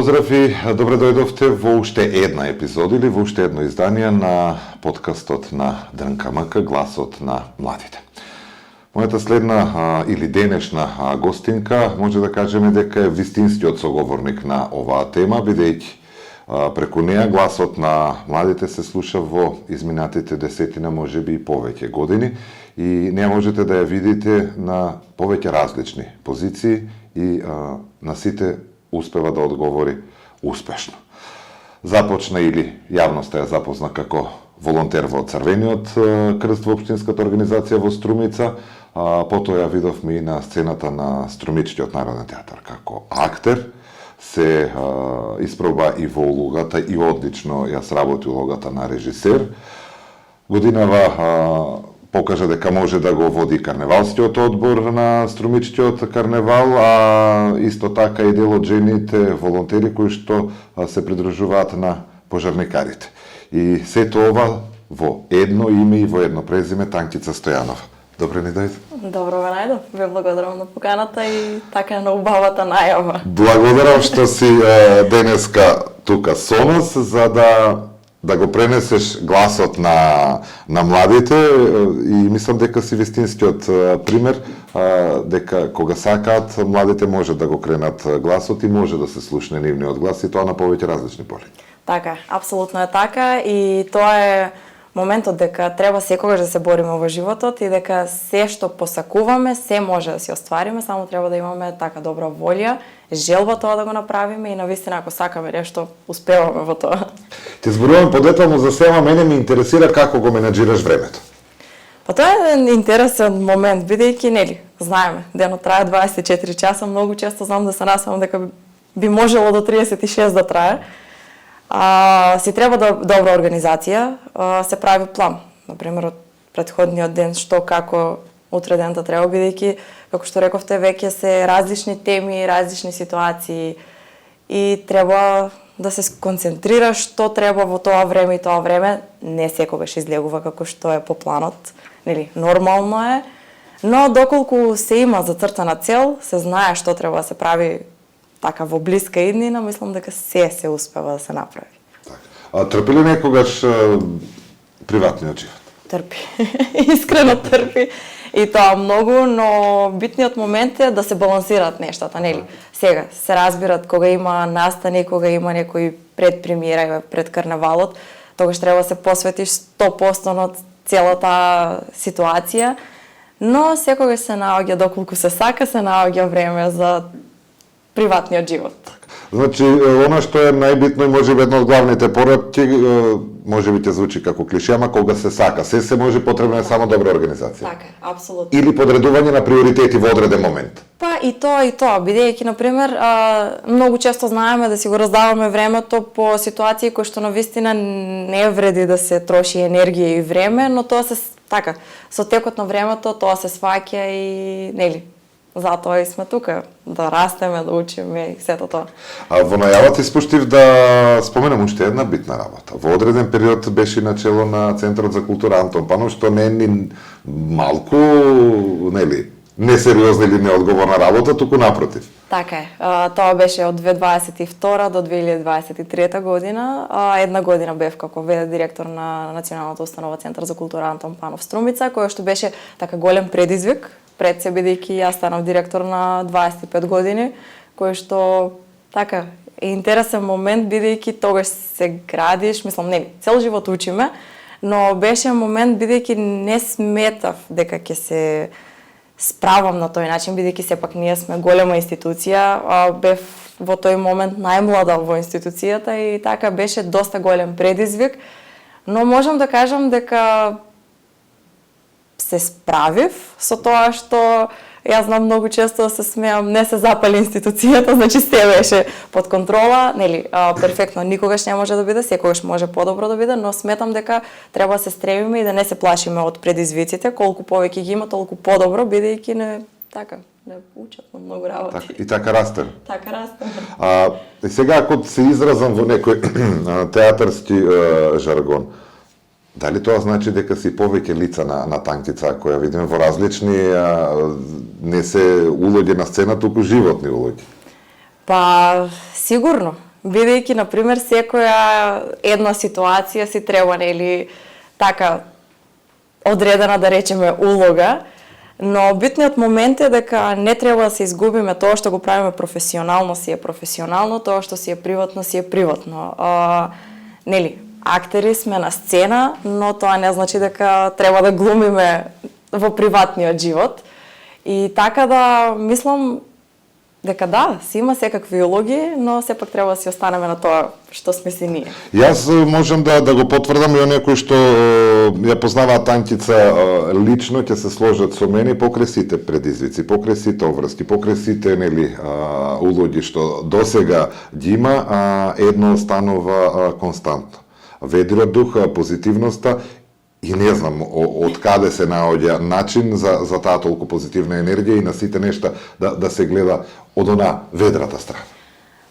Поздрав и добре дојдовте во уште една епизода или во уште едно издание на подкастот на ДНКМК, гласот на младите. Мојата следна или денешна гостинка може да кажеме дека е вистинскиот соговорник на оваа тема, бидејќи преку неа гласот на младите се слуша во изминатите десетина, можеби и повеќе години, и неа можете да ја видите на повеќе различни позиции и на сите успева да одговори успешно. Започна или јавноста ја запозна како волонтер во Црвениот крст во општинската организација во Струмица, потоа ја видовме и на сцената на Струмичкиот народен театар како актер, се испроба и во улогата и одлично ја сработи улогата на режисер. Годинава покажа дека може да го води карневалскиот одбор на Струмичкиот карневал, а исто така и дел од жените волонтери кои што се придружуваат на пожарникарите. И сето ова во едно име и во едно презиме, Танкица Стојанова. Добре ни дојде. Добро ве најдов. Ве благодарам на поканата и така на убавата најава. Благодарам што си денеска тука со нас за да го пренесеш гласот на младите, и мислам дека си вистинскиот пример, дека кога сакаат младите може да го кренат гласот и може да се слушне нивниот глас, и тоа на повеќе различни поли. Така, апсолутно е така, и тоа е моментот дека треба секогаш да се бориме во животот и дека се што посакуваме, се може да си оствариме, само треба да имаме така добра волја, желба тоа да го направиме и навистина ако сакаме нешто, успеваме во тоа. Те зборувам подетално за сема, мене ми интересира како го менаџираш времето. Па тоа е интересен момент, бидејќи нели, знаеме, денот трае 24 часа, многу често знам да се насамам дека би можело до 36 да трае. Си треба добра организација, се прави план. Например, од претходниот ден, што како утре дента треба, бидејќи, како што рековте, веќе се различни теми, различни ситуации и треба да се концентрираш што треба во тоа време, и тоа време не секогаш излегува како што е по планот, нели, нормално е, но доколку се има зацртана цел, се знае што треба да се прави така во блиска иднина, мислам дека се успева да се направи. А трпи ли некогаш приватниот живот? Трпи. Искрено трпи. И тоа многу, но битниот момент е да се балансираат нештата, нели? Сега се разбират кога има настани, кога има некој пред премиера, пред карнавалот, тогаш треба да се посветиш 100% на целата ситуација, но секогаш се наоѓа, доколку се сака, се наоѓа време за приватниот живот. Значи, она што е најбитно и можеби една од главните пораки, можеби ќе звучи како клише, ама кога се сака, се може, потребна е само добра организација. Така, апсолутно. Или подредување на приоритети во одреден момент. Па и тоа, бидејќи, например, многу често знаеме да си го раздаваме времето по ситуации кои што навистина не вреди да се троши енергија и време, но тоа се така, со текот на времето тоа се сваќа и нели, затоа и сме тука, да растеме, да учиме и сето тоа. А во најавата испуштив да споменам уште една битна работа. Во одреден период беше начело на Центарот за култура Антон Панов, што не е ни малку, нели, несериозна или неодговорна работа, туку напротив. Така е. Тоа беше од 2022 до 2023 година. Една година бев како ВД директор на Националната установа Центар за култура Антон Панов Струмица, кој што беше така голем предизвик пред се, бидејќи јас станав директор на 25 години, кој што така е интересен момент, бидејќи тогаш се градиш, мислам, не, цел живот учиме, но беше момент бидејќи не сметав дека ќе се справам на тој начин, бидејќи сепак ние сме голема институција, бев во тој момент најмлада во институцијата и така беше доста голем предизвик, но можам да кажам дека се справив со тоа што јас знам многу често да се смеам, не се запали институцијата, значи се беше под контрола, нели, перфектно никогаш не може да биде, секогаш може подобро да биде, но сметам дека треба да се стремиме и да не се плашиме од предизвиците, колку повеќе ги има, толку подобро, бидејќи не учат на многу работи. И така расте. Така расте. И сега ако се изразам во некој театарски жаргон, дали тоа значи дека си повеќе лица на Танкица, која видиме во различни, не се улоѓе на сцена, туку животни улоѓе? Па, сигурно. Бидејќи, например, секоја една ситуација си треба, нели, така одредена, да речеме, улога, но битниот момент е дека не треба да се изгубиме тоа што го правиме професионално, си е професионално, тоа што си е приватно, си е приватно. Нели, актери сме на сцена, но тоа не значи дека треба да глумиме во приватниот живот. И така да мислам дека да, си има секакви улоги, но сепак треба да си останеме на тоа што сме си ние. Јас можам да го потврдам и оние кои што ја познаваат Танкица лично ќе се сложат со мене покрај сите предизвици, покрај сите обврски, покрај сите, нели, улоги што досега ги има, едно останува константно. Ведриот дух, позитивноста и не знам од каде се наоѓа начин за таа толку позитивна енергија и на сите нешта да се гледа од она ведрата страна.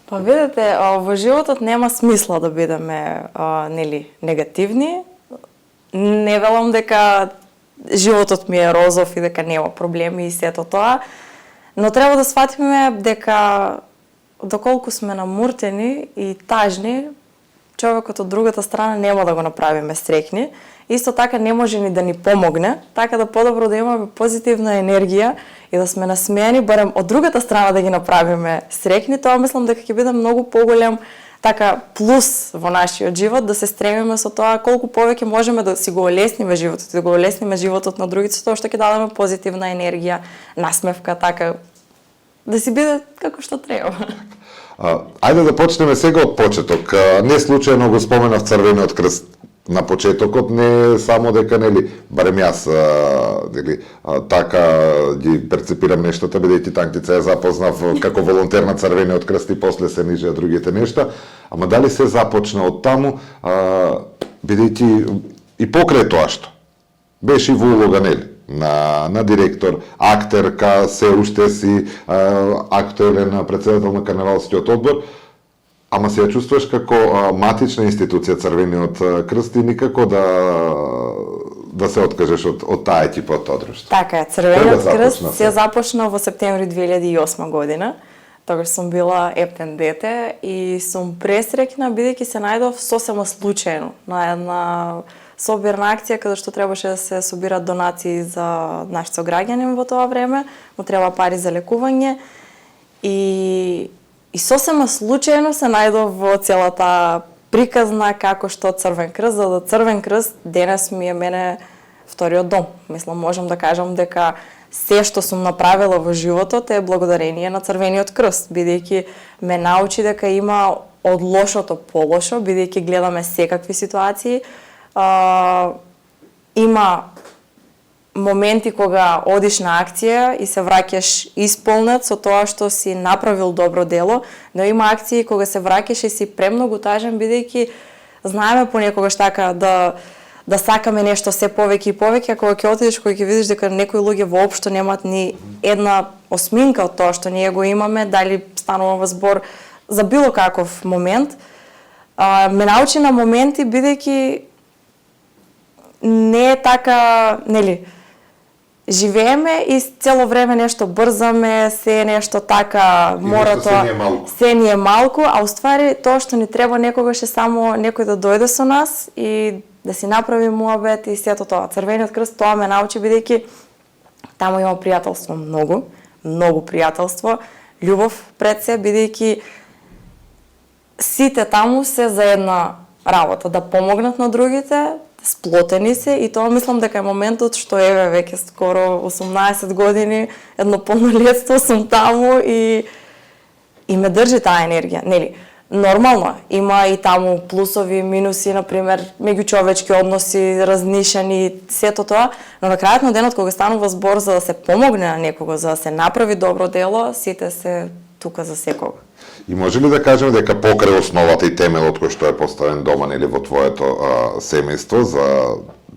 Па видите, во животот нема смисла да бидеме нели негативни. Не велам дека животот ми е розов и дека нема проблеми и сето тоа, но треба да сватиме дека доколку сме намуртени и тажни, човекот од другата страна нема да го направиме среќни. Исто така не може ни да ни помогне, така да подобро да имаме позитивна енергија и да сме насмејани, барем од другата страна да ги направиме среќни. Тоа мислам дека ќе биде многу поголем така плюс во нашиот живот, да се стремиме со тоа колку повеќе можеме да си го олесниме животот, да го олесниме животот на другите, со тоа што ќе дадеме позитивна енергија, насмевка, така да си биде како што треба. Ајде да почнеме сега од почеток. Не случајно го споменав Црвениот крст на почетокот, не само дека, нели, барем јас, нели, така ги перцепирам нештата, бидејќи Танкица ја запознав како волонтер на Црвениот крст и после се нижеа другите нешта, ама дали се започна од таму, бидејќи и покрај тоа што беше и во улога, нели, на директор, актерка, се уште си актуелен председател на Карневалскиот одбор, ама се ја чувствуваш како матична институција Црвениот крст и никако да се откажеш од таа екипа, од тоа друштво. Така е, Црвениот крст се започна во септември 2008 година. Тогаш сум била ептен дете и сум пресреќна бидејќи се најдов сосема случајно на една собирна акција каде што требаше да се собират донации за наши сограѓани во тоа време, му треба пари за лекување и сосема случајно се најдов во целата приказна како што Црвен крст, за да Црвен крст денес ми е мене вториот дом. Мислам, можам да кажам дека се што сум направила во животот е благодарение на Црвениот крст, бидејќи ме научи дека има од лошото полошо, бидејќи гледаме секакви ситуации. Има моменти кога одиш на акција и се враќаш исполнет со тоа што си направил добро дело, но има акции кога се враќаш и си премногу тажен, бидејќи знаеме понекогаш така да сакаме нешто се повеќе и повеќе, а кога ќе отидеш, кога ќе видиш дека некои луѓе воопшто немаат ни една осминка од тоа што ние го имаме, дали станува збор за било каков момент, ме научи на моменти бидејќи не е така, нели, живееме и цело време нешто брзаме, се нешто така, мора тоа, се ни е малку, а уствари тоа што ни треба некогаш е само некој да дојде со нас и да си направи муабет и сето тоа. Црвениот крст тоа ме научи бидејќи таму има пријателство многу пријателство, љубов пред се, бидејќи сите таму се за една работа, да помогнат на другите, сплотени се и тоа мислам дека е моментот што еве веќе скоро 18 години, едно полнолетство сум таму и ме држи таа енергија, нели? Нормално, има и таму плусови, минуси, например, меѓучовечки односи, разнишани, сето тоа, но на крајот на денот кога станува збор за да се помогне на некого, за да се направи добро дело, сите се тука за секого. И може ли да кажеме дека покрај основата и темелот кој што е поставен дома, нели, во твоето семејство, за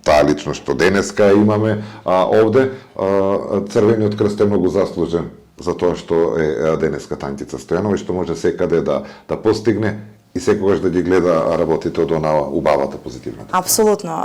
таа личност што денеска имаме овде, Црвениот крст е многу заслужен за тоа што е денеска Танкица Стојанова и што може секаде да постигне и секогаш да ги гледа работите од онаа убавата, позитивната. Апсолутно.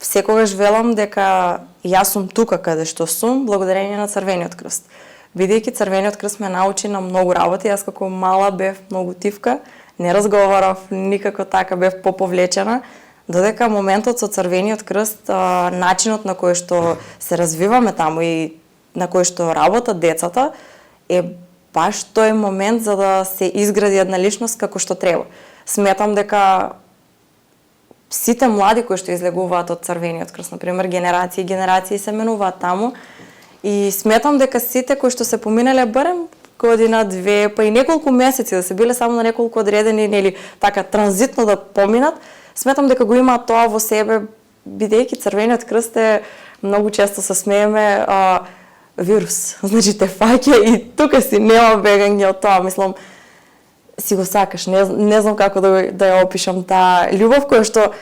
Секогаш велам дека јас сум тука каде што сум благодарение на Црвениот крст. Бидејќи Црвениот крст ме научи на многу работи, јас како мала бев многу тивка, не разговарав, никако така бев поповлечена, додека моментот со Црвениот крст, начинот на кој што се развиваме таму и на кој што работат децата, е баш тој момент за да се изгради една личност како што треба. Сметам дека сите млади кои што излегуваат од Црвениот крст, например, генерации и генерации се менуваат таму, и сметам дека сите кои што се поминале барем година, две, па и неколку месеци да се биле само на неколку одредени или така транзитно да поминат, сметам дека го имаат тоа во себе, бидејќи Црвениот крст е, многу често се смееме, вирус. Значи те фаќа и тука си нема бегање од тоа, мислам, си го сакаш, не знам како да ја опишам таа љубов која што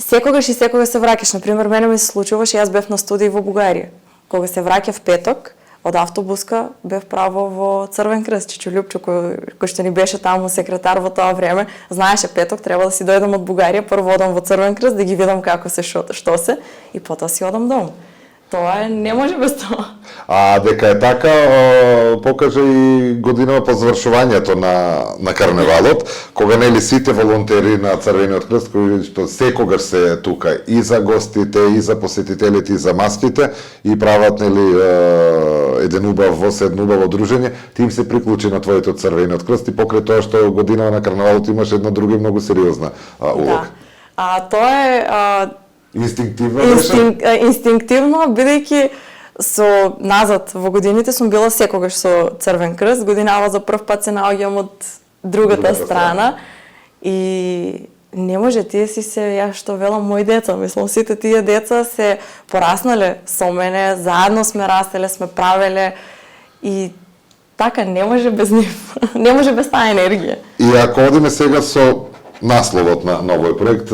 секогаш и секогаш се враќаш. Например, мене ми се случуваше, јас бев на студии во Бугарија. Кога се враќав петок, од автобуска бев право во Црвен крст. Чичо Љупчо, кој што ни беше таму секретар во тоа време, знаеше петок треба да си дојдам од Бугарија, прво одам во Црвен крст да ги видам како се што се и потоа си одам дому. Тоа не може без тоа. А дека е така, покажа и годинава по завршувањето на карневалот, кога нели сите волонтери на Црвениот крст кои што секогаш се тука и за гостите, и за посетителите, и за маските и прават нели еден убав воз, едно убаво дружење, ти им се приклучи на твоето Црвениот крст и покрај тоа што годинава на карневалот имаш една друга многу сериозна улога. Да. Тоа е инстинктивно инстинктивно, бидејќи со назад во годините сум била секогаш со Црвен крст, годинава за прв пат се наоѓам од другата страна и не може тие си се, ја што велам, мои деца, мислам, сите тие деца се пораснале со мене, заедно сме растеле, сме правеле и така не може без нив, не може без таа енергија. И ако одиме сега со насловот на овој проект,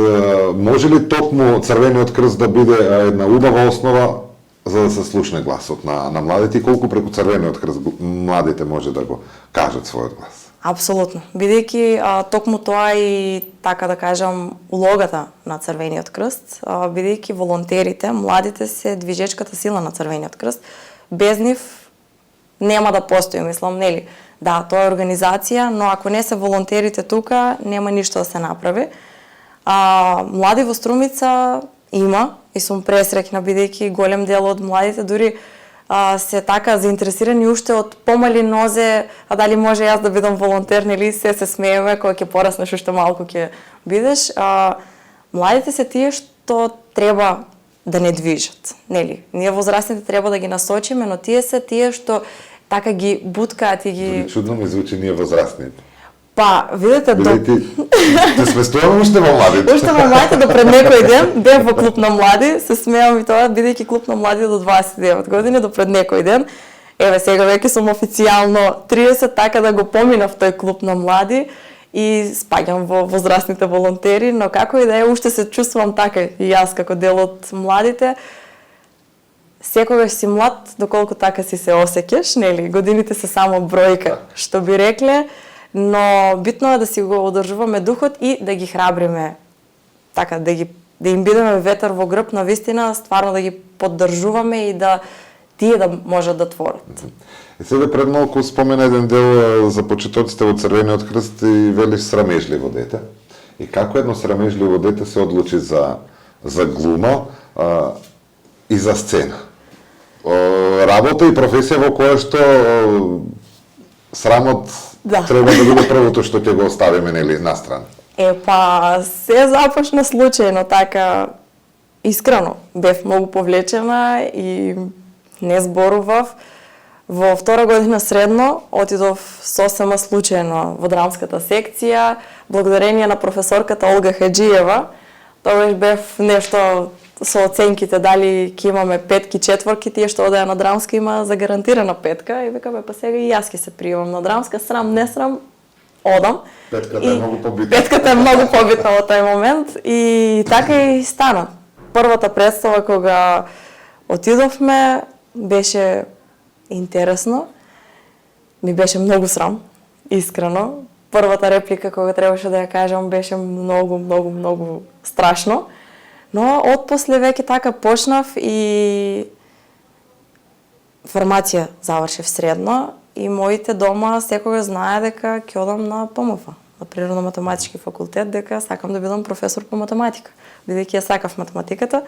може ли токму Црвениот крст да биде една убава основа за да се слушне гласот на младите и колку преку Црвениот крст младите може да го кажат својот глас? Апсолутно, бидејќи токму тоа и така да кажам улогата на Црвениот крст, бидејќи волонтерите, младите се движечката сила на Црвениот крст, без нив нема да постои, мислам, нели? Да, тоа е организација, но ако не се волонтерите тука, нема ништо да се направи. Млади во Струмица има и сум пресреќна бидејќи голем дел од младите дури се така заинтересирани уште од помали нозе, а дали може јас да бидам волонтер, нели се смееме кога ќе пораснеш уште малку ќе бидеш. Младите се тие што треба да не движат, нели? Ние возрастните треба да ги насочиме, но тие се тие што така ги буткаат и ги... Чудно ми звучи ние возрастните. Па, видете, Ти сместуваме уште во младите. Уште во младите до пред некој ден бев во клуб на млади, се смеам и тоа, бидејќи клуб на млади до 29 години, до пред некој ден. Еве, сега веќе сум официјално 30, така да го поминав тој клуб на млади и спаѓам во возрастните волонтери, но како и да е, уште се чувствувам така и јас како дел од младите. Секогаш си млад, доколку така си се осеќаш, нели? Годините се само бројка, што би рекле, но битно е да си го одржуваме духот и да ги храбриме, така, да им бидеме ветер во грб, на вистина, стварно да ги поддржуваме и да тие да можат да творат. И сега пред малку спомена еден дел за почетоците во Црвениот крст и велиш срамежливо дете. И како едно срамежливо дете се одлучи за глума и за сцена. Работа и професија во која што срамот треба да биде првото што ќе го оставиме, нели, настрана. Па, се започна случајно, така, искрено. Бев многу повлечена и не зборував. Во втора година средно отидов сосема случајно во драмската секција, благодарение на професорката Олга Хаджиева. Тогаш бев нешто со оценките, дали ќе имаме петки, четворки, тие што одеа на драмска има загарантирана петка и викаме, па сега и јас ќе се пријавам на драмска, срам, не срам, одам. Петката е многу побитна. Петката е многу побитна во тој момент и така и стана. Првата представа кога отидовме беше интересно, ми беше многу срам, искрено. Првата реплика кога требаше да ја кажам беше многу страшно. Но отпосле веќе така почнав и формација завршив средно и моите дома секогаш знае дека ќе одам на ПМФ, на Природно-математички факултет, дека сакам да бидам професор по математика, бидејќи ја сакав математиката.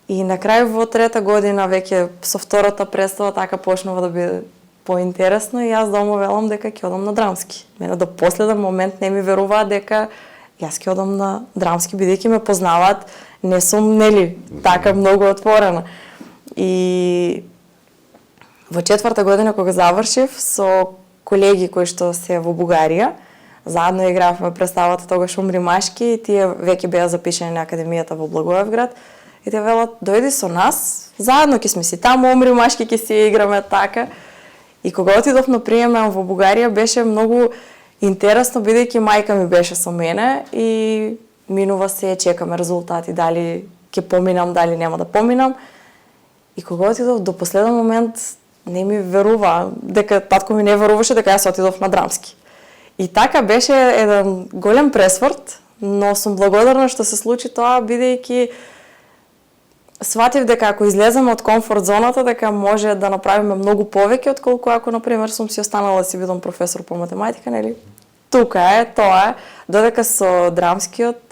И на крај во трета година веќе со втората представа така почнува да биде поинтересно и јас дома велам дека ќе одам на драмски. Мене до последен момент не ми веруваат дека јас ќе одам на драмски, бидејќи ме познаваат, не сум така многу отворена. И во четврта година кога завршив со колеги кои што се во Бугарија, заедно игравме представата тогаш Умри машки и тие веќе беа запишани на академијата во Благоевград и те велат дојди со нас, заедно ќе сме си таму Умри машки ќе си играме така. И кога отидов на приемен во Бугарија беше многу интересно бидејќи мајка ми беше со мене и минува се, чекаме резултати, дали ќе поминам, дали нема да поминам. И кога отидов до последен момент не ми верува, дека татко ми не веруваше дека јас отидов на драмски. И така беше еден голем пресврт, но сум благодарна што се случи тоа бидејќи сватив дека ако излеземе од комфорт зоната дека може да направиме многу повеќе отколку ако на пример сум си останала да си бидам професор по математика, нели? Тука е тоа, додека со драмскиот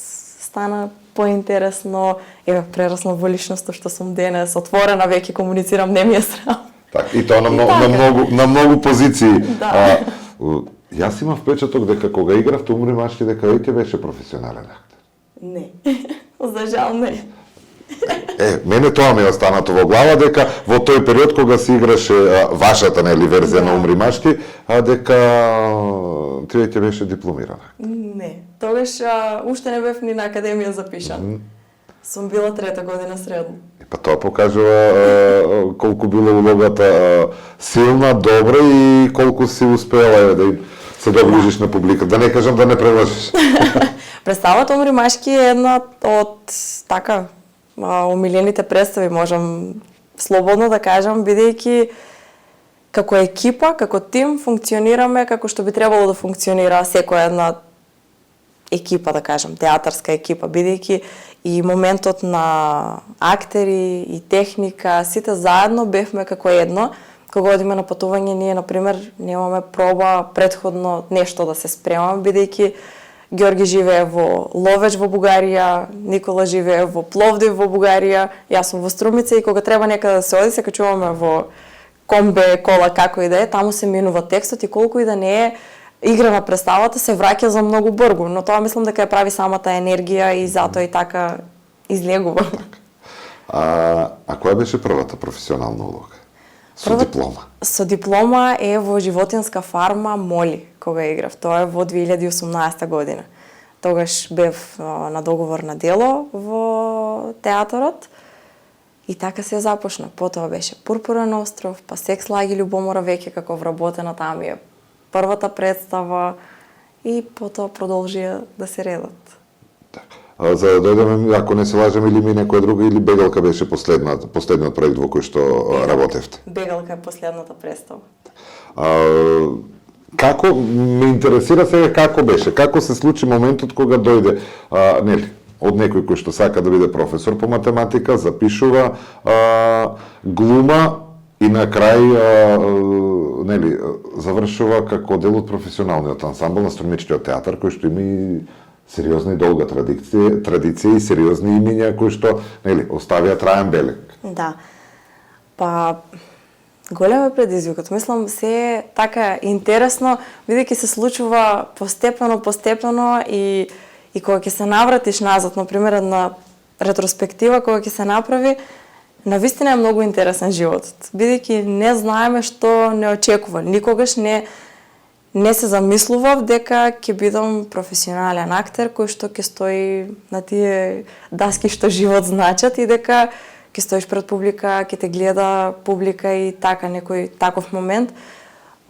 стана поинтересно, еве прерасна во личноста што сум денес, отворена веќе комуницирам, не ми е срам. Так, и тоа на многу позиции. Да. Јас имав впечаток дека кога играв Умри машки дека веќе беше професионален актер. Не. За жал не. Мене тоа ми е останато во глава дека во тој период кога се играше вашата верзија на Умри машки, дека ти веќе беше дипломирана. Не. Тогаш уште не бев ни на академија запишан. Сум била трета година средно. Па тоа покажува колку била улогата силна, добра и колку си успела да се доближиш на публика. Да не кажам да не прелажиш. Представата Умри машки е една од така омилените представи, можам слободно да кажам, бидејќи како екипа, како тим функционираме како што би требало да функционира секоја една екипа, да кажам, театарска екипа, бидејќи и моментот на актери и техника, сите заедно бевме како едно. Кога одиме на патување, ние, например, немаме проба предходно нешто да се спремаме, бидејќи Георги живее во Ловеч во Бугарија, Никола живее во Пловдив во Бугарија, јас сум во Струмица и кога треба некаде да се оди, се качуваме во комбе, кола, како и да е, таму се минува текстот и колку и да не е игра на представата, се враќа за многу брзо, но тоа мислам дека ја прави самата енергија и затоа и така излегува. А која беше првата професионална улога? Со диплома? Со диплома е во животинска фарма Моли, кога играв. Тоа е во 2018 година. Тогаш бев на договор на дело во театарот и така се започна. Потоа беше Пурпурен остров, па Секс, лаги, љубомора веќе како вработена, таму е првата представа и потоа продолжија да се редат. За да дојдеме, ако не се лажем, или ми некоја друга, или Бегалка беше последниот проект во кој што работевте? Бегалка е последната представа. Како, ме интересира сега како беше, како се случи моментот кога дојде, нели, од некој кој што сака да биде професор по математика, запишува глума и на крај нели, завршува како дел од професионалниот ансамбл на Струмичкиот театар, кој што има и сериозна и долга традиција и сериозни имиња кои што, нели, оставија траен белег. Да. Па големо предизвикот. Мислам се така интересно, бидејќи се случува постепено и кога ќе се навратиш назад, на пример една ретроспектива кога ќе се направи, навистина е многу интересен животот. Бидејќи не знаеме што не очекува. Никогаш не се замислував дека ќе бидам професионален актер кој што ќе стои на тие даски што живот значат и дека ќе стоиш пред публика, ќе те гледа публика и така некој таков момент.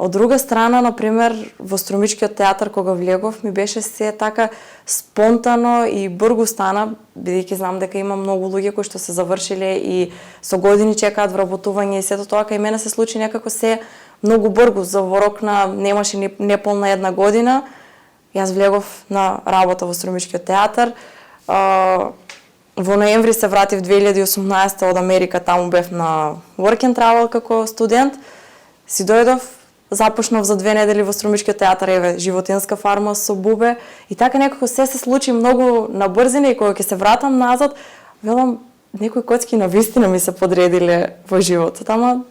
Од друга страна, на пример, во Струмичкиот театар кога влегов ми беше се така спонтано и брзо стана, бидејќи знам дека има многу луѓе кои што се завршиле и со години чекаат вработување и сето тоа кај мене се случи некако се многу брзо, за во рок на немаше ни неполна една година. Јас влегов на работа во Струмичкиот театар. Во ноември се вратив 2018 од Америка, таму бев на work and travel како студент. Си дојдов, започнав за 2 недели во Струмичкиот театар, еве, животинска фарма со бубе, и така некако се случи многу на брзина, и кога ќе се вратам назад, велам, некои коцки на вистина ми се подредиле во животот, ама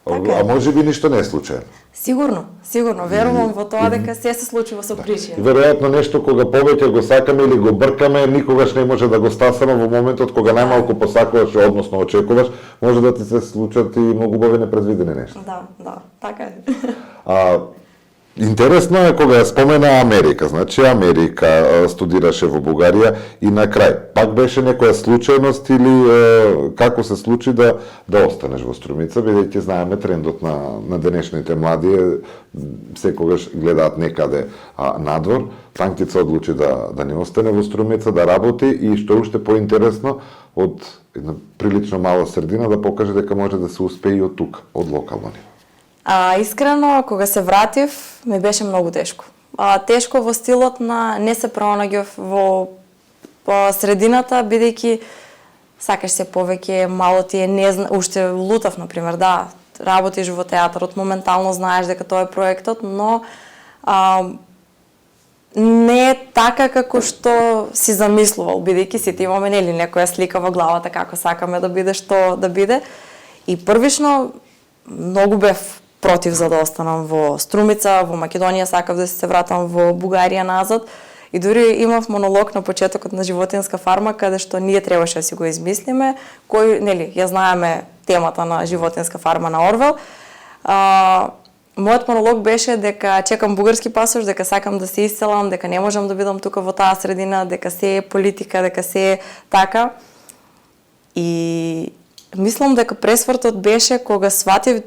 така. А може би ништо не е случајно. Сигурно, верувам во тоа дека се случува со причина. Веројатно нешто кога повеќе го сакаме или го бркаме, никогаш не може да го стасаме во моментот кога најмалку посакуваш, односно очекуваш, може да ти се случат и многу убави непредвидени нешта. Да, така е. Интересно е кога ја спомена Америка, значи Америка студираше во Бугарија и на крај пак беше некоја случајност или како се случи да останеш во Струмица, бидејќи знаеме трендот на денешните млади секогаш гледаат некаде надвор. Танкица одлучи да не остане во Струмица, да работи, и што уште поинтересно, од една прилично мала средина да покаже дека може да се успее и од тука, од локално ниво. Искрено, кога се вратив, ми беше многу тешко. Тешко во стилот на не се пронаѓав во средината, бидејќи сакаш се повеќе, мало ти е, уште лутав, например, да, работиш во театарот, моментално знаеш дека тоа е проектот, но не е така како што си замислувал, бидејќи сите имаме нели некоја слика во главата како сакаме да биде, што да биде. И првично многу бев против за да останам во Струмица, во Македонија сакав да се вратам во Бугарија назад. И дури имав монолог на почетокот на животинска фарма, каде што ние требаше да си го измислиме, кој, нели, ја знаеме темата на животинска фарма на Орвел. Мојот монолог беше дека чекам бугарски пасош, дека сакам да се иселам, дека не можам да бидам тука во таа средина, дека се е политика, дека се е така. И мислам дека пресвртот беше кога сватив,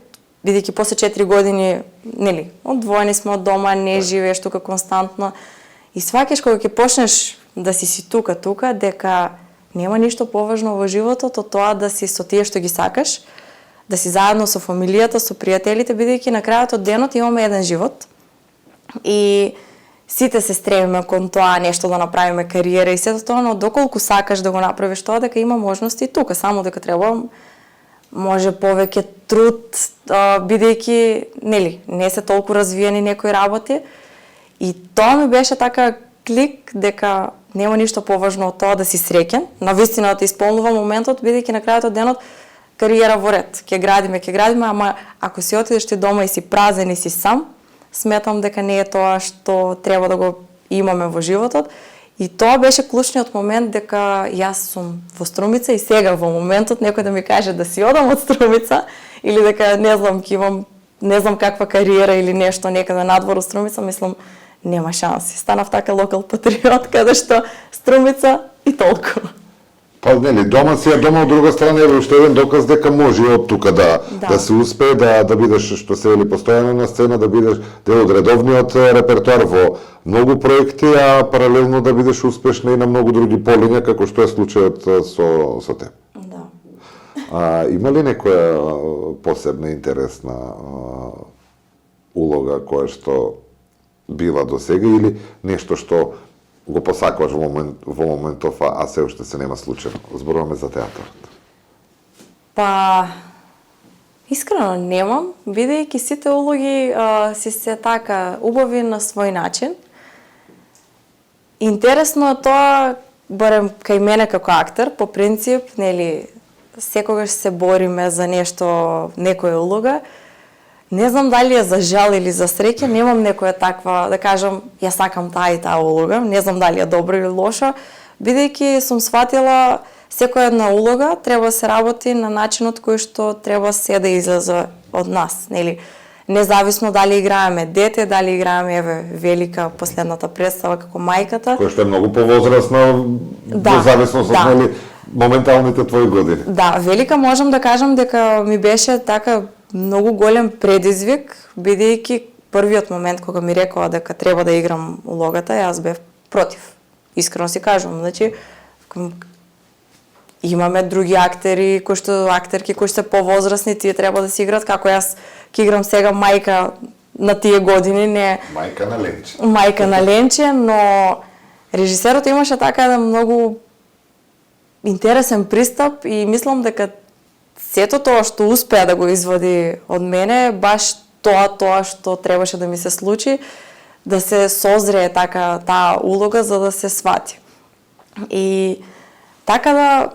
бидејќи после 4 години, нели, одвоени сме од дома, не живееш тука константно, и сваќаш кога ќе почнеш да си тука, дека нема ништо поважно во животот од тоа да си со тие што ги сакаш, да си заедно со фамилијата, со пријателите, бидејќи на крајот од денот имаме еден живот и сите се стремиме кон тоа нешто да направиме кариера и сето тоа, но доколку сакаш да го направиш тоа, дека има можности тука, само дека треба може повеќе труд, бидејќи нели не се толку развиени некои работи. И тоа ми беше така клик дека нема ништо поважно од тоа да си среќен, навистина да ти исполнува моментот, бидејќи на крајот од денот кариера во ред. Ќе градиме, ама ако си отидеш ти дома и си празен и си сам, сметам дека не е тоа што треба да го имаме во животот. И тоа беше клучниот момент дека јас сум во Струмица и сега во моментот некој да ми каже да си одам од Струмица или дека не знам ќе имам не знам каква кариера или нешто некаде надвор од Струмица, мислам нема шанси. Станав така локал патриот каде што Струмица и толку. Па нели, дома си, а дома од друга страна е уште еден доказ дека може од тука да се успее, да бидеш, што се вели, постојано на сцена, да бидеш дел од редовниот репертоар во многу проекти, а паралелно да бидеш успешна и на многу други полиња, како што е случајот со теб. Да. Има ли некоја посебна интересна улога која што била до сега или нешто што го посакуваш во моментов, а се уште се нема случено? Зборуваме за театарот. Па, искрено немам, бидејќи сите улоги си се така убави на свој начин. Интересно е тоа, барем кај мене како актер, по принцип, нели, секогаш се бориме за нешто, некоја улога. Не знам дали е за жал или за среќа, немам некоја таква, да кажам, ја сакам таа и таа улога, не знам дали е добра или лоша, бидејќи сум сватила секоја една улога треба да се работи на начинот кој што треба се да излезе од нас, нели? Независно дали играеме дете, дали играеме еве Велика последната представа како мајката, која што е многу повозрасна, во зависност од нели моменталните твои години. Да, Велика можам да кажам дека ми беше така многу голем предизвик, бидејќи првиот момент кога ми рекоа дека треба да играм улогата, јас бев против. Искрено си кажувам, значи имаме други актерки кои што се повозрасни, тие треба да си играат, како јас ќе играм сега мајка на тие години, не мајка на Ленче. Мајка на Ленче, но режисерот имаше така еден многу интересен пристап и мислам дека сето тоа што успеа да го извади од мене, баш тоа што требаше да ми се случи, да се созрее така таа улога за да се свати. И така да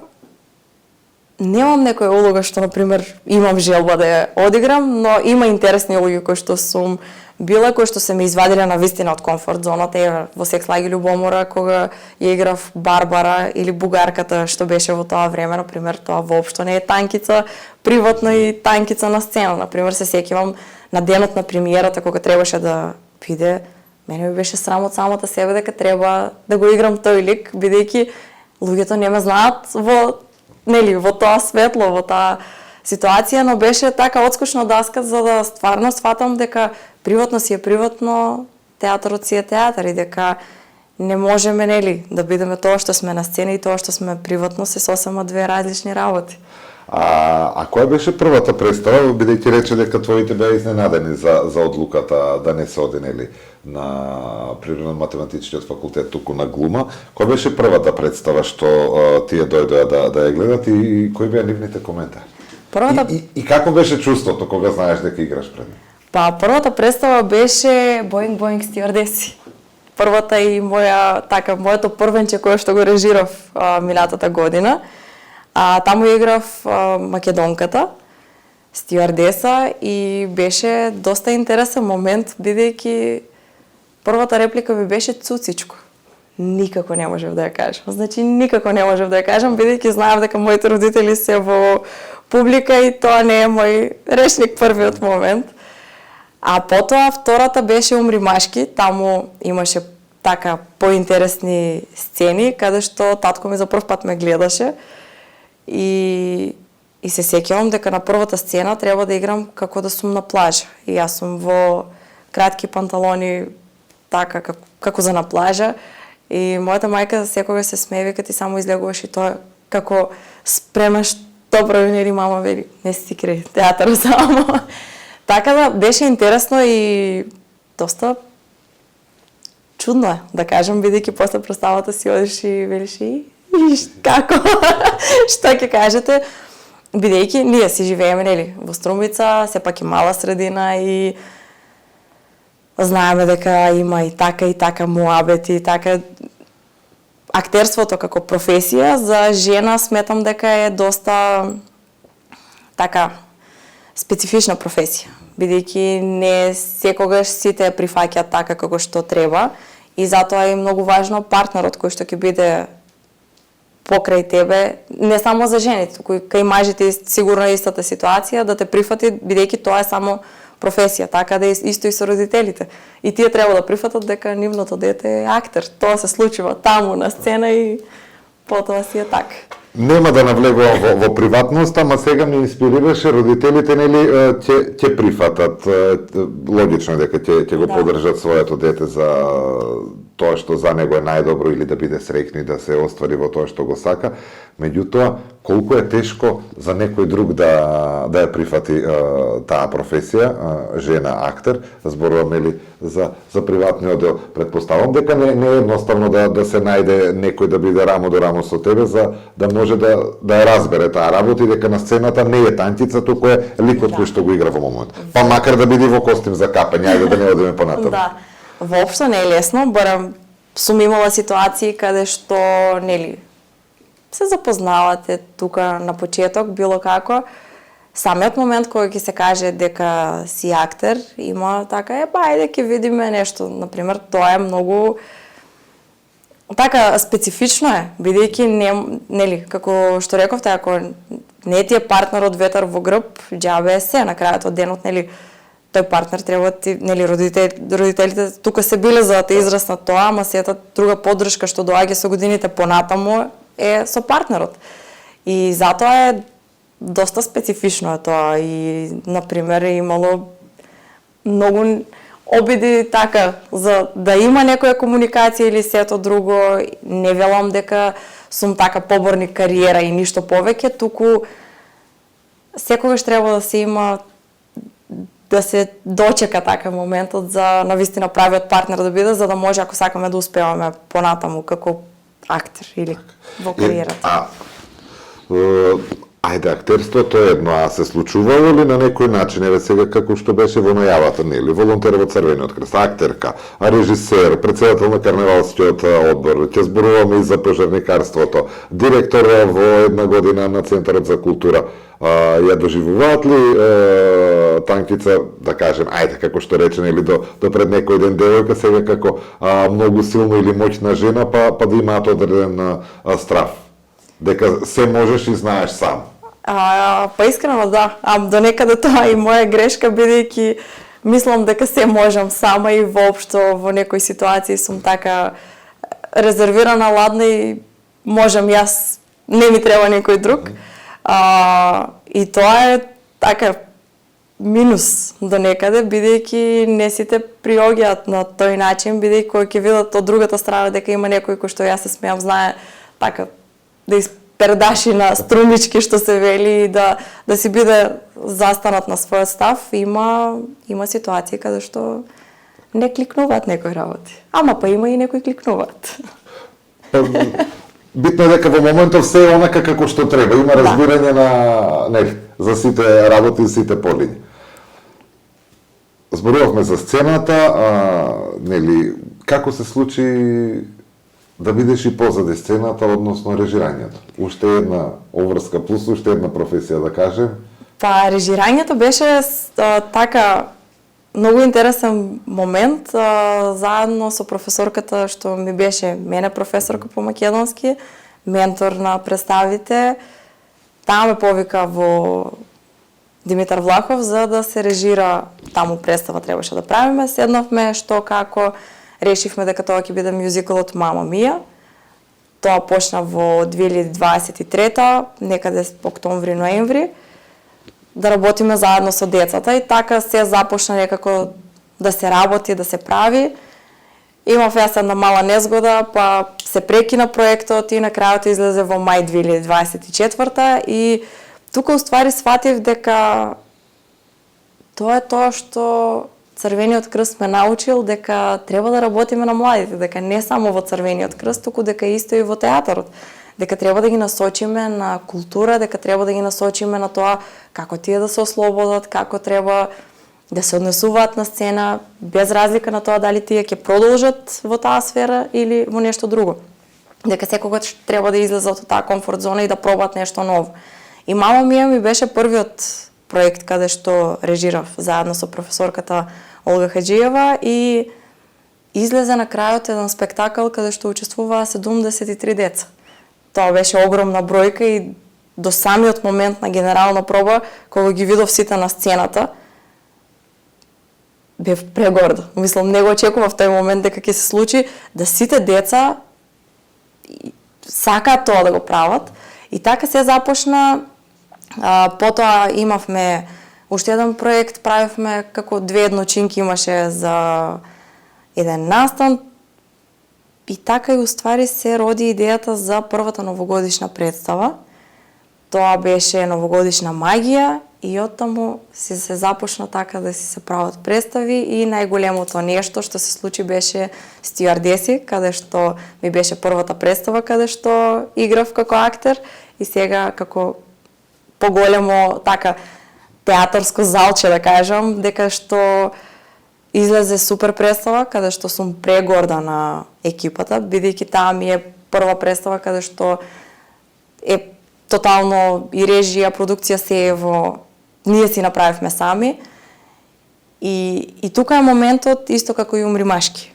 немам некоја улога што, например, имам желба да ја одиграм, но има интересни улоги кои што сум била, кои што се ми извадиле на вистина од комфорт зоната. Во Секс лаги љубомора, кога ја играв Барбара или бугарката што беше во тоа време, например, тоа воопшто не е танкица, приватно и танкица на сцена. Например, се сеќавам на денот на премиерата кога требаше да биде, мене ми беше срам од самата себе дека треба да го играм тој лик, бидејќи луѓето не ме знаат во тоа светло, во таа ситуација, но беше така отскочна даска за да стварно сватам дека приватно си е приватно, театарот си е театар и дека не можеме да бидеме тоа што сме на сцена и тоа што сме приватно се сосема две различни работи. А која беше првата представа, бидејќи рече дека твоите беа изненадени за одлуката да не се оди на природно-математичкиот факултет туку на глума? Која беше првата представа што тие дојдоа да ја гледат и кои беа нивните коментари? И како беше чувството кога знаеш дека играш пред нив? Па првата представа беше Боинг стюардеси. Првата и моето првенче кое што го режирав минатата година. Таму играв македонката, стюардеса и беше доста интересен момент, бидејќи првата реплика ми беше цуцичко. Никако не можев да ја кажам. Значи, никако не можев да ја кажам, бидејќи знаев дека моите родители се во публика и тоа не е мој речник првиот момент. А потоа втората беше Умри машки, таму имаше така поинтересни сцени, каде што татко ми за прв пат ме гледаше. И се сеќавам дека на првата сцена треба да играм како да сум на плажа. И јас сум во кратки панталони, така како за на плажа. И мојата мајка секогаш се смее, вика ти само излегуваш и тоа како спремаш добро вели мама, вели не си кри театар само. Така да беше интересно и доста чудно е, да кажам, бидејќи после представата си одиш и велиш и како? Што ќе кажете? Бидејќи ние си живееме во Струмица, сепак и мала средина и знаеме дека има и така муабети, и така актерството како професија за жена сметам дека е доста така специфична професија, бидејќи не секогаш сите ја прифаќаат така како што треба и затоа е многу важно партнерот кој што ќе биде покрај тебе, не само за жените, кај мажите сигурно е истата ситуација, да те прифати, бидејќи тоа е само професија, така да е исто и со родителите. И тие треба да прифатат дека нивното дете е актер. Тоа се случува таму на сцена и потоа си е така. Нема да навлегувам во приватност, ама сега ми инспирираше родителите, ќе прифатат. Логично е дека ќе го поддржат своето дете за тоа што за него е најдобро или да биде среќни, да се оствари во тоа што го сака. Меѓутоа, колку е тешко за некој друг да ја прифати таа професија, жена актер, зборуваме за приватниот дел. Предпоставам дека не е едноставно да се најде некој да биде рамо до рамо со тебе за да може да ја разбере таа работа и дека на сцената не е танкица, туку е ликот кој што го игра во момент. Па макар да биде во костим за капење, ајде да не одиме понатаму. Да. Воопшто не е лесно, барем сум имала ситуации каде што се запознавате тука на почеток, било како. Самиот момент кога ќе се каже дека си актер, има така, ајде ќе видиме нешто. Например, тоа е многу така специфично е, бидејќи како што рековте, ако не ти е партнерот ветар во грб, џабе е се на крајот од денот, тој партнер треба ти, родителите тука се биле за да те израснат тоа, ама сета друга поддршка што доаѓа со годините понатаму е со партнерот. И затоа е доста специфично е тоа и например е имало многу обиди така за да има некоја комуникација или сето друго. Не велам дека сум така поборник кариера и ништо повеќе, туку секогаш треба да се има да се дочека така моментот за навистина правиот партнер да биде, за да може, ако сакаме да успеваме понатаму како актер или во кариерата. Ајде, актерството е едно, а се случувало ли на некој начин, еве сега како што беше во најавата, нели, волонтер во Црвениот крест, актерка, режисер, председател на карневалскиот одбор, ќе зборуваме и за пожарникарството, директор во една година на Центарот за култура. Ја доживуваат ли Танкица, да кажем, ајде, како што рече, нели, до пред некој ден девојка, сега како многу силна или моќна жена, па да имаат одреден страв? Дека се можеш и знаеш сам. Па искрено да, до некаде тоа и моја грешка, бидејќи мислам дека се можам сама и воопшто во некои ситуации сум така резервирана, ладна и можам јас, не ми треба некој друг. И тоа е така минус до некаде, бидејќи не сите приоѓаат на тој начин, бидејќи кој ќе видат од другата страна дека има некој кој што јас се смеам знае така да изпердаши на струмички, што се вели, и да си биде застанат на својот став. Има ситуации каде што не кликнуваат некои работи. Ама па има и некои кликнуваат. Битно е дека во моментов се е онака како што треба. Има разбирање за сите работи и сите полиња. Зборувавме за сцената, нели, како се случи да бидеш и позади сцената, односно режирањето? Уште една обврска плюс уште една професија, да кажем. Па, режирањето беше така многу интересен момент, заедно со професорката што ми беше, мене професорка по македонски, ментор на представите. Таа ме повика во Димитар Влахов за да се режира, таму представа требаше да правиме. Седнавме што како, решивме дека тоа ќе биде мюзикалот Мама Мија. Тоа почна во 2023, некаде октомври-ноември, да работиме заедно со децата и така се започна некако да се работи, да се прави. Имав јас една мала незгода, па се прекина проектот и на крајот излезе во мај 2024 и тука уствари сватив дека тоа е тоа што Црвениот крст ме научил, дека треба да работиме на младите, дека не само во Црвениот крст, туку дека исто и во театарот. Дека треба да ги насочиме на култура, дека треба да ги насочиме на тоа како тие да се ослободат, како треба да се однесуваат на сцена, без разлика на тоа дали тие ќе продолжат во таа сфера или во нешто друго. Дека секогаш треба да излезат од таа комфорт зона и да пробаат нешто ново. И Мама Мија ми беше првиот проект каде што режирав заедно со професорката Олга Хаджиева и излезе на крајот еден спектакл каде што учествуваа 73 деца. Тоа беше огромна бројка и до самиот момент на генерална проба, кога ги видов сите на сцената, бев прегорда. Мислам, не го очекував тој момент дека ќе се случи, да сите деца сакаат тоа да го прават. И така се започна. Потоа имавме уште еден проект, правевме како 2 едночинки имаше за еден настан. И така и уствари се роди идејата за првата новогодишна представа. Тоа беше новогодишна магија и оттаму се започна така да се прават представи и најголемото нешто што се случи беше Стюардеси, каде што ми беше првата представа каде што играв како актер и сега како поголемо така театарско залче да кажам, дека што излезе супер представа каде што сум прегорда на екипата, бидејќи таа ми е прва представа каде што е тотално и режија, продукција се е во ние си направивме сами. И тука е моментот исто како и Умри машки.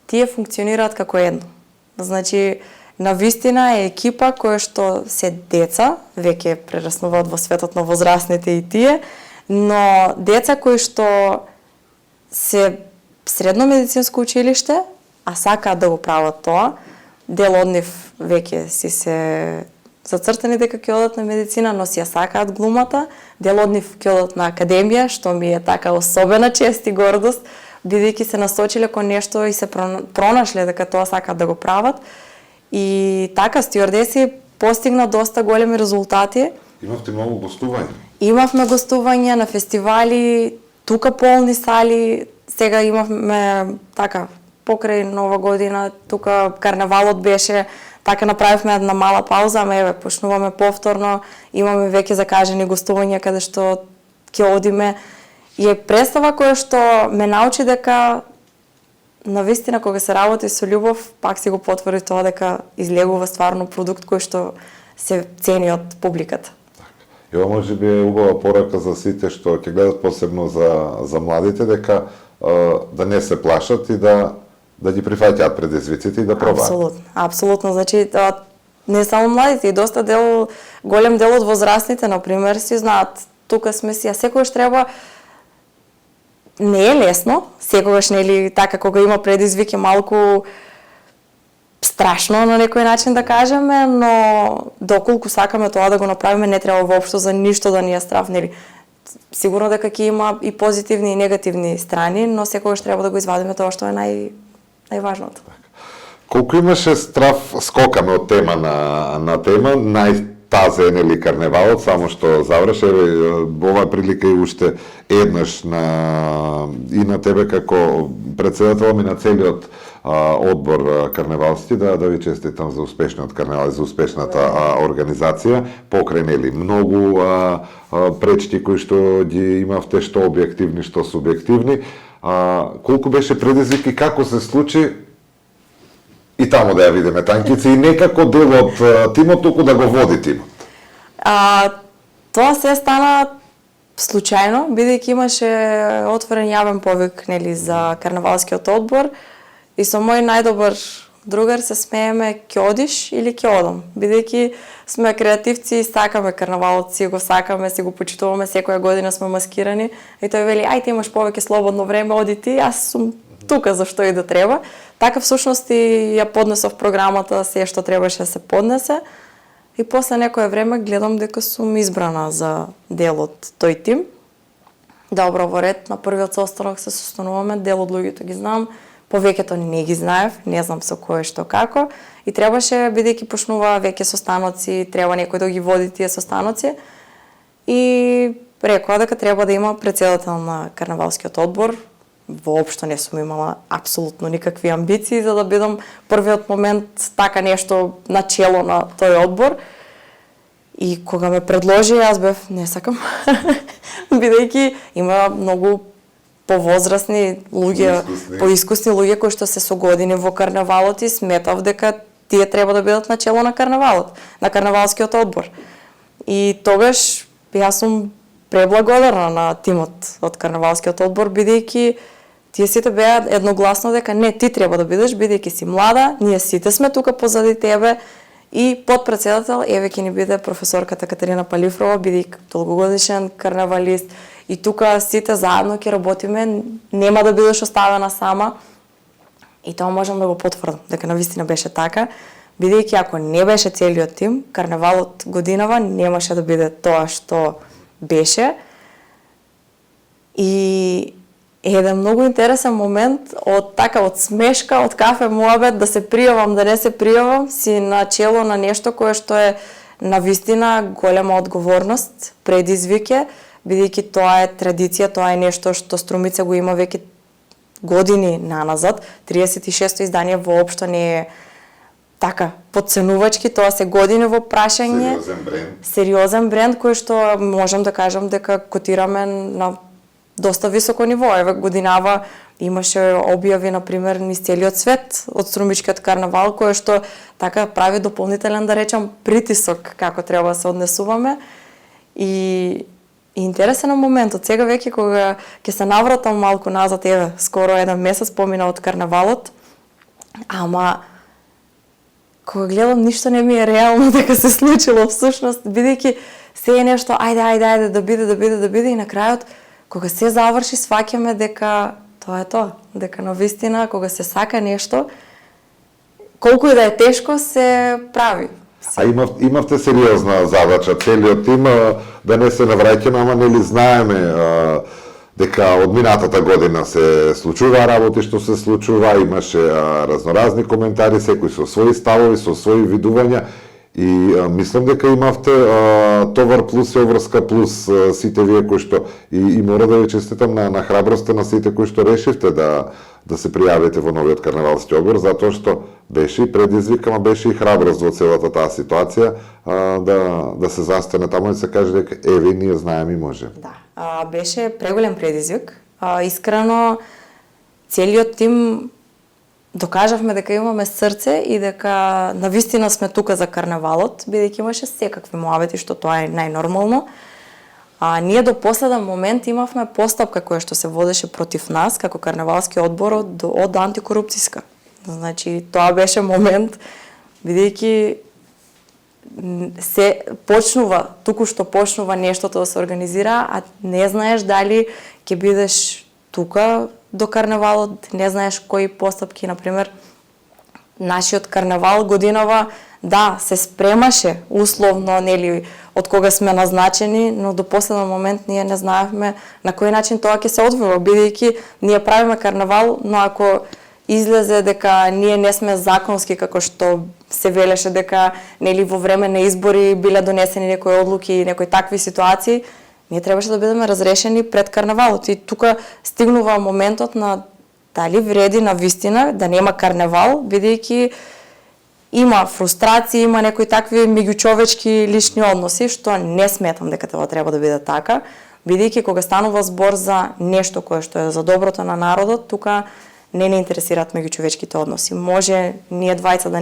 Тие функционираат како едно. Значи, навистина е екипа која што се деца, веќе прераснуваат во светот на возрастните и тие, но деца кои што се средно медицинско училиште, а сакаат да го прават тоа, дел од нив веќе си се зацртани дека ќе одат на медицина, но си ја сакаат глумата, дел од нив ќе одат на академија, што ми е така особена чест и гордост, бидејќи се насочиле кон нешто и се пронашле дека тоа сакаат да го прават. И така Стюардеси постигна доста големи резултати. Имавте многу гостувања? Имавме гостувања на фестивали, тука полни сали, сега имавме така покрај Нова година, тука карнавалот беше Така направивме една мала пауза, ама еве почнуваме повторно, имаме веќе закажани гостувања каде што ќе одиме. И е представа која што ме научи дека навистина кога се работи со љубов, пак си го потврди тоа дека излегува стварно продукт кој што се цени од публиката. Ево може би е убава порака за сите што ќе гледат посебно за младите, дека да не се плашат и да ги прифаќаат предизвиците и да пробаат. Апсолутно. Значи, не само младите, и доста голем дел од возрастните, например, си знаат, тука сме си, а секогаш треба, не е лесно, секогаш нели така кога има предизвик е малку страшно на некој начин да кажеме, но доколку сакаме тоа да го направиме, не треба воопшто за ништо да ни е страв, нели. Сигурно дека ќе има и позитивни и негативни страни, но секогаш треба да го извадиме тоа што е најважното. Колку имаше страв, скокаме од тема на тема, најтазе нели карневалот, само што заврши, ова прилика и уште еднаш и на тебе како председател и на целиот одбор карневалски да ви честитам за успешниот карневал и за успешната организација, покрај нели многу пречки кои што ги имавте, што објективни, што субјективни. Колку беше предизвик и како се случи и таму да ја видиме Танкица и некако дел од тимот, туку да го води тимот? Тоа се стана случајно, бидејќи имаше отворен јавен повик нели за карнавалскиот одбор и со мој најдобар другар се смееме ќе одиш или ќе одам, бидејќи сме креативци и сакаме карнавалот, си го сакаме, си го почитуваме, секоја година сме маскирани и тој вели ајде имаш повеќе слободно време, оди ти, јас сум тука зашто и да треба. Така всушност и ја поднесов програмата, се што требаше да се поднесе. И после некое време гледам дека сум избрана за дел од тој тим. Добро, во ред, на првиот состанок се состануваме, дел од луѓето ги знам, повеќето не ги знаев, не знам со кое што како. И требаше, бидејќи почнува веќе состаноци, треба некој да ги води тие состаноци. И рекоа дека треба да има председател на карнавалскиот одбор. Воопшто не сум имала апсолутно никакви амбиции за да бидам првиот момент така нешто на чело на тој одбор. И кога ме предложи, јас бев не сакам, бидејќи има многу повозрасни луѓе, поискусни луѓе кои што се со години во карнавалот и сметав дека тие треба да бидат на чело на карнавалот, на карнавалскиот одбор. И тогаш јас сум преблагодарна на тимот од карнавалскиот одбор, бидејќи тие сите беа едногласно дека не, ти треба да бидеш, бидејќи си млада, ние сите сме тука позади тебе и подпредседател еве ќе ни биде професорката Катерина Палифрова, бидејќи долгогодишен карнавалист и тука сите заедно ќе работиме, нема да бидеш оставена сама. И тоа можам да го потврдам, дека навистина беше така, бидејќи ако не беше целиот тим, карнавалот годинава немаше да биде тоа што беше. И еден многу интересен момент од смешка, од кафе муабет, да се пријавам, да не се пријавам, си на чело на нешто кое што е навистина голема одговорност, предизвике, бидејќи тоа е традиција, тоа е нешто што Струмица го има веќе години наназад. 36-то издание воопшто не е така подценувачки, тоа се години во прашање. Сериозен бренд кој што можам да кажам дека котираме на доста високо ниво. Еве годинава имаше објави на пример низ целиот свет од Струмичкиот карнавал, кој што така прави дополнителен, да речам, притисок како треба да се однесуваме. И интересен е моментот, сега веќе кога ќе се навратам малку назад, еве, скоро еден месец помина од карнавалот, ама кога гледам ништо не ми е реално дека се случило всушност, бидејќи се е нешто ајде да биде и на крајот кога се заврши сваќаме дека тоа е тоа, дека навистина кога се сака нешто, колку и да е тешко се прави. А имавте сериозна задача, целиот тим, да не се навраќаме, ама нели знаеме дека од минатата година се случува работи што се случува, имаше разноразни коментари, секој со своји ставови, со своји видувања И мислам дека имавте товар плюс и обврска плюс сите вие кои што и мора да ви честитам на храброста на сите кои што решивте да се пријавите во новиот карнавалски одбор, затоа што беше и предизвик, ама беше и храброст во целата таа ситуација да се застане таму и се каже дека еве ние знаеме и можеме. Да, беше преголем предизвик. Искрено целиот тим докажавме дека имаме срце и дека навистина сме тука за карнавалот, бидејќи имаше секакви муабети, што тоа е најнормално. Ние до последен момент имавме постапка која што се водеше против нас како карнавалски одбор од антикорупцијска. Значи, тоа беше момент, бидејќи се почнува, туку што почнува нештото да се организира, а не знаеш дали ќе бидеш тука до карнавалот, не знаеш кои постапки, например, нашиот карнавал годинава, да, се спремаше условно, нели, од кога сме назначени, но до последен момент ние не знаевме на кој начин тоа ќе се одвива, бидејќи ние правиме карнавал, но ако излезе дека ние не сме законски, како што се велеше дека нели во време на избори биле донесени некои одлуки и некои такви ситуации, ние требаше да бидеме разрешени пред карнавалот. И тука стигнува моментот на дали вреди на вистина да нема карнавал, бидејќи има фрустрации, има некои такви меѓучовечки лични односи, што не сметам дека тоа треба да биде така, бидејќи кога станува збор за нешто кое што е за доброто на народот, тука не интересираат меѓучовечките односи. Може ние двајца да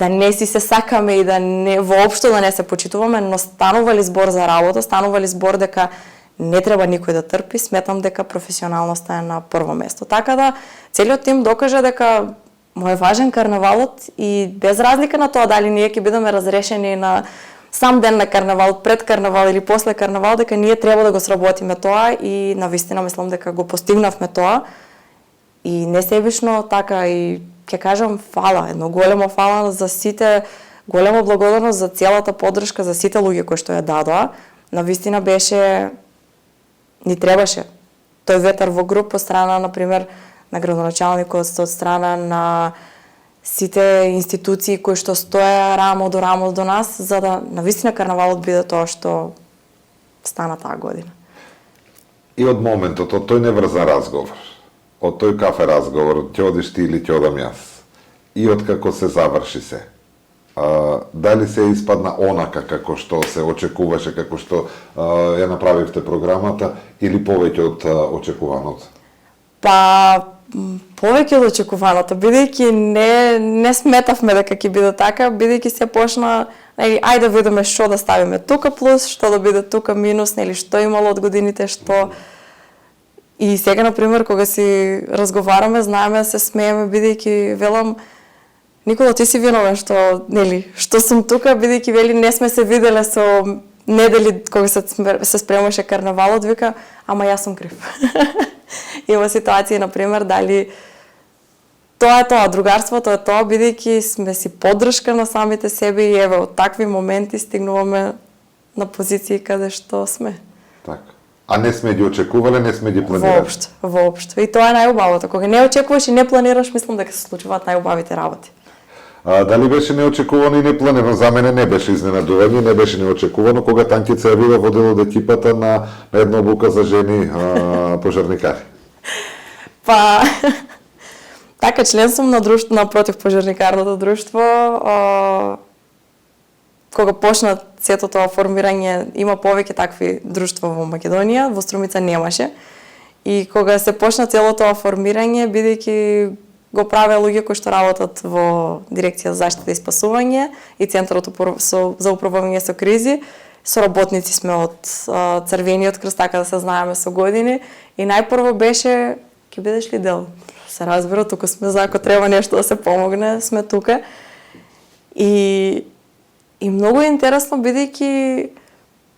не си се сакаме и да не воопшто да не се почитуваме, но станува ли збор за работа, станува ли збор дека не треба никој да трпи, сметам дека професионалноста е на прво место. Така да целиот тим докажа дека му е важен карнавалот и без разлика на тоа дали ние ќе бидеме разрешени на сам ден на карнавал, пред карнавал или после карнавал, дека ние треба да го сработиме тоа и навистина мислам дека го постигнавме тоа. И несебично така и ќе кажам фала, едно големо фала за сите, голема благодарност за целата поддршка за сите луѓе кои што ја дадоа. Навистина беше, ни требаше тој ветар во груп од страна, например, на градоначалникот, од страна на сите институции кои што стоја рамо до нас, за да навистина карнавалот биде тоа што стана таа година. И од моментот, од тој неврзан разговор, од тој кафе разговор, ќе одиш ти или ќе одам јас, и од како се заврши се, дали се испадна онака како што се очекуваше, како што ја направивте програмата, или повеќе од очекуваното? Па, повеќе од очекуваното, бидејќи не сметавме дека ќе биде така, бидејќи се почна, нели, ајде да видиме што да ставиме тука плюс, што да биде тука минус, нели, што имало од годините, што. И сега, например, кога си разговараме, знаеме да се смееме, бидејќи велам, Никола, ти си виновен што, нели, што сум тука, бидејќи вели не сме се виделе со недели кога се спремаше карнавалот, вика, ама јас сум крив. Има ситуации, например, дали тоа е тоа, другарството е тоа, бидејќи сме си поддршка на самите себе и еве, од такви моменти стигнуваме на позиции каде што сме. Така. А не сме ги очекувале, не сме ги планирали? Воопшто. И тоа е најубавото. Кога не очекуваш и не планираш, мислам дека се случуваат најубавите работи. Дали беше неочекувано и непланирано? За мене не беше изненадување, не беше неочекувано кога Танкица јавила во дел од екипата на една обука за жени пожарникари. Па, така, член сум на друштво, на противпожарникарното друштво. Кога почна сето тоа формирање, има повеќе такви друштва во Македонија, во Струмица немаше. И кога се почна целото тоа формирање, бидејќи го правеа луѓе кои што работат во Дирекција за заштита и спасување и Центарот за управување со кризи, соработници сме од Црвениот крст, така да се знаеме со години. И најпрво беше, ќе бидеш ли дел? Се разбира, тука сме за, ако треба нешто да се помогне, сме тука. И многу е интересно, бидејќи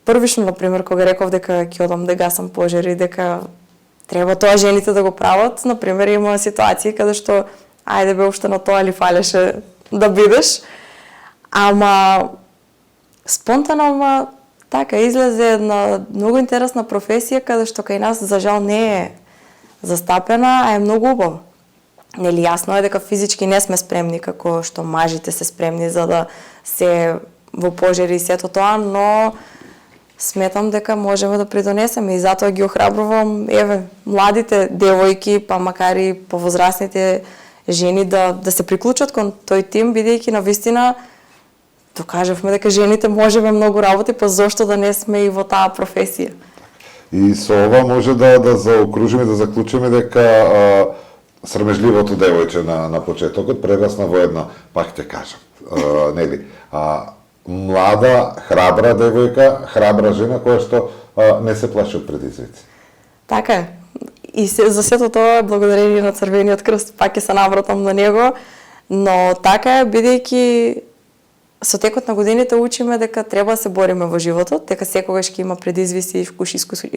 првично, например, кога реков дека ќе одам да гасам пожари, дека треба тоа жените да го прават, например, има ситуации каде што ајде бе уште на тоа ли фалеше да бидеш. Ама спонтано, така излезе една многу интересна професија каде што кај нас за жал не е застапена, а е многу убава. Нели, јасно е дека физички не сме спремни како што мажите се спремни за да се во пожари и сето тоа, но сметам дека можеме да придонесеме и затоа ги охрабрувам, младите девојки, па макар и повозрасните жени да се приклучат кон тој тим, бидејќи навистина докажавме дека жените можеме многу работи, па зошто да не сме и во таа професија. И со ова може да заокружиме, да заклучиме дека срамежливото девојче на почетокот прерасна во една, пак ќе кажам, нели, млада, храбра девојка, храбра жена која што не се плаши од предизвици. Така е. И за сето тоа благодарение на Црвениот крст, пак ќе се навратам на него, но така е, бидејќи со текот на годините учиме дека треба да се бориме во животот, дека секогаш ќе има предизвици и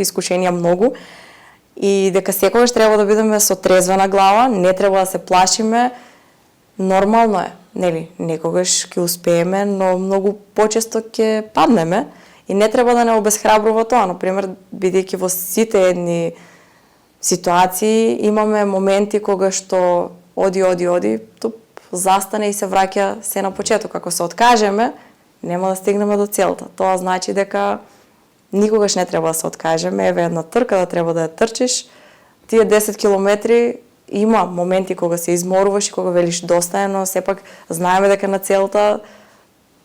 искушенија многу и дека секогаш треба да бидеме со трезвена глава, не треба да се плашиме, нормално е, нели, некогаш ќе успееме, но многу почесто ќе паднеме и не треба да не обесхрабрува тоа, например, бидејќи во сите едни ситуации имаме моменти кога што оди, туп, застане и се враќа се на почеток. Ако се откажеме, нема да стигнеме до целта. Тоа значи дека никогаш не треба да се откажеме. Еве една трка да треба да ја трчиш. Тие 10 километри има моменти кога се изморуваш и кога велиш доста е, но сепак знаеме дека на целта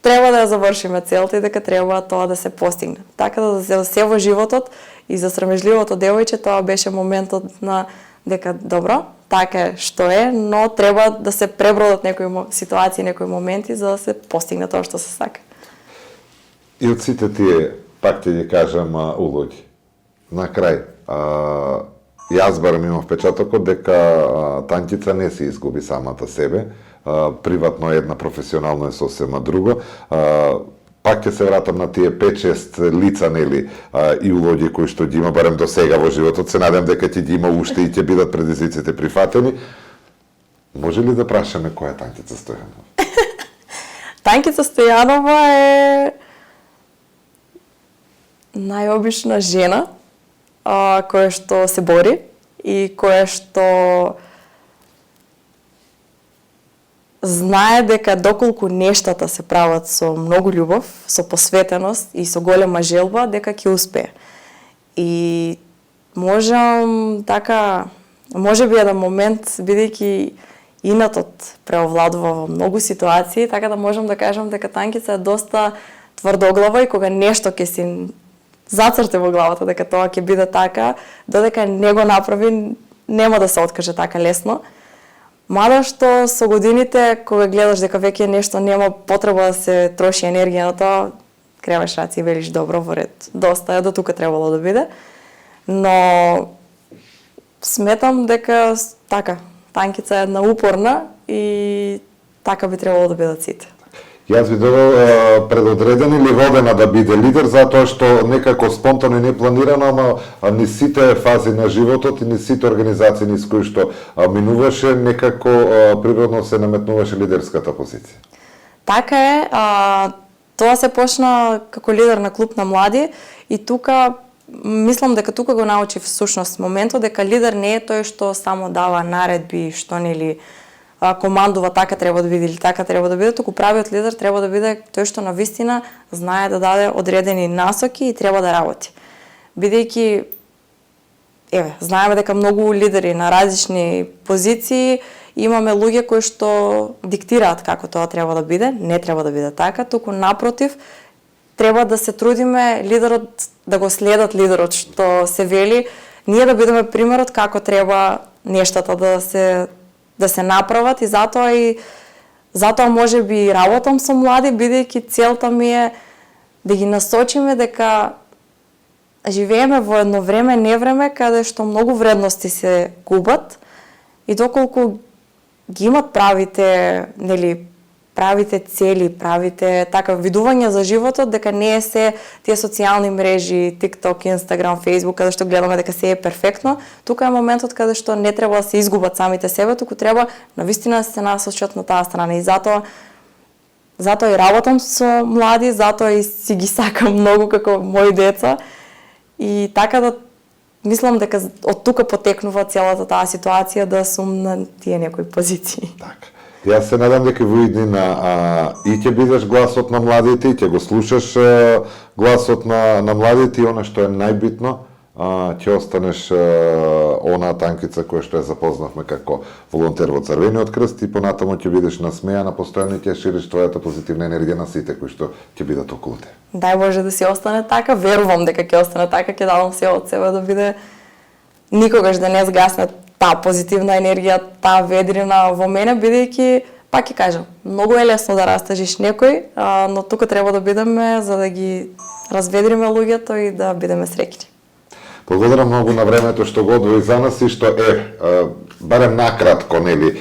треба да ја завршиме целта и дека треба тоа да се постигне. Така да за се во животот и за срамежливото девојче тоа беше моментот на дека добро, така е што е, но треба да се пребродат некои ситуации, некои моменти за да се постигне тоа што се сака. И од сите тие, пак ќе ги кажам, улоги. На крај, јас барем имав впечатокот дека Танкица не се изгуби самата себе, приватно е една, професионално е сосема друго. Пак ќе се вратам на тие 5-6 лица, нели, и улоги кои што ги има барем до сега во животот. Се надевам дека ќе ги има уште и ќе бидат предизвиците прифатени. Може ли да прашаме која е Танкица Стојанова? Танкица Стојанова е најобична жена која што се бори и која што знае дека доколку нештата се прават со многу љубов, со посветеност и со голема желба, дека ќе успее. И можам така, може би еден момент, бидејќи инатот преовладува во многу ситуации, така да можам да кажам дека Танкица е доста тврдоглава и кога нешто ќе си зацрте во главата дека тоа ќе биде така, додека не го направи, нема да се откаже така лесно. Мада што со годините, кога гледаш дека веќе нешто нема потреба да се троши енергија на тоа, креваш раци и велиш добро во ред. Доста е, до тука требало да биде. Но сметам дека така, Танкица е една упорна и така би требало да бидат сите. Јас би додал предодреден или водена да биде лидер, затоа што некако спонтано и непланирано, ама ни сите фази на животот и ни сите организации низ кои што минуваше, некако природно се наметнуваше лидерската позиција. Така е, тоа се почна како лидер на клуб на млади и тука мислам дека тука го научи всушност моментот дека лидер не е тој што само дава наредби, што нели командува така треба да биде или така треба да биде, туку правиот лидер треба да биде тој што навистина знае да даде одредени насоки и треба да работи. Бидејќи знаеме дека многу лидери на различни позиции имаме луѓе кои што диктираат како тоа треба да биде, не треба да биде така, туку напротив треба да се трудиме лидерот да го следат лидерот што се вели, ние да бидеме примерот како треба нештата да се направат и затоа може би работам со млади, бидејќи целта ми е да ги насочиме дека живееме во едно време, невреме, каде што многу вредности се губат и доколку ги имат правите цели, правите така видување за животот, дека не е се тие социјални мрежи, TikTok, Instagram, Facebook, каде што гледаме дека се е перфектно, тука е моментот каде што не треба да се изгубат самите себе, туку треба навистина да се насочат на таа страна и затоа и работам со млади, затоа и си ги сакам многу како мои деца и така да мислам дека од тука потекнува целата таа ситуација да сум на тие некои позиции. Така. Јас се надам дека во иднина и ќе бидеш гласот на младите, и ќе го слушаш гласот на младите, и она што е најбитно, ќе останеш онаа Танкица која што ја запознавме како волонтер во Црвениот крст, и понатаму ќе бидеш насмејана, постојано ќе шириш твојата позитивна енергија на сите кои што ќе бидат околу те. Дај Боже да си остане така, верувам дека ќе остане така, ќе дадам се од себе да биде никогаш да не згасне таа позитивна енергија, таа ведрина во мене, бидејќи, пак ќе кажам, многу е лесно да растажиш некој, но тука треба да бидеме за да ги разведриме луѓето и да бидеме среќни. Благодарам многу на времето што го одвои за нас и што барем накратко, нели,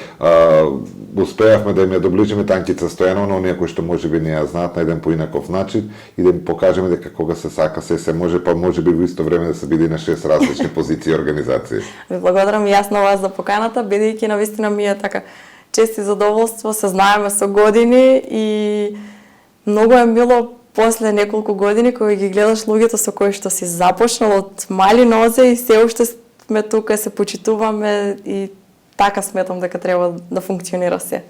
успеавме да им ја доближиме Танкица Стојановна, оние кои што можеби не ја знаат на еден поинаков начин, и да им покажеме дека кога се сака се може, па можеби во исто време да се биде на 6 различни позиции и организации. Ви благодарам и јас на вас за поканата, бидејќи навистина ми е така чест и задоволство, се знаеме со години и многу е мило после неколку години кога ги гледаш луѓето со кои што си започнал од мали нозе и се уште сме тука, се почитуваме и така сметам дека треба да функционира се.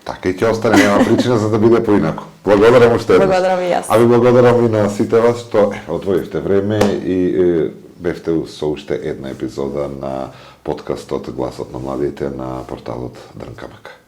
Така и ќе остане, нема причина за да биде поинако. Благодарам уште еднаш. Благодарам и јас. А ви благодарам и на сите вас што одвоивте време и бевте со уште една епизода на подкастот Гласот на младите на порталот Дрнкамак.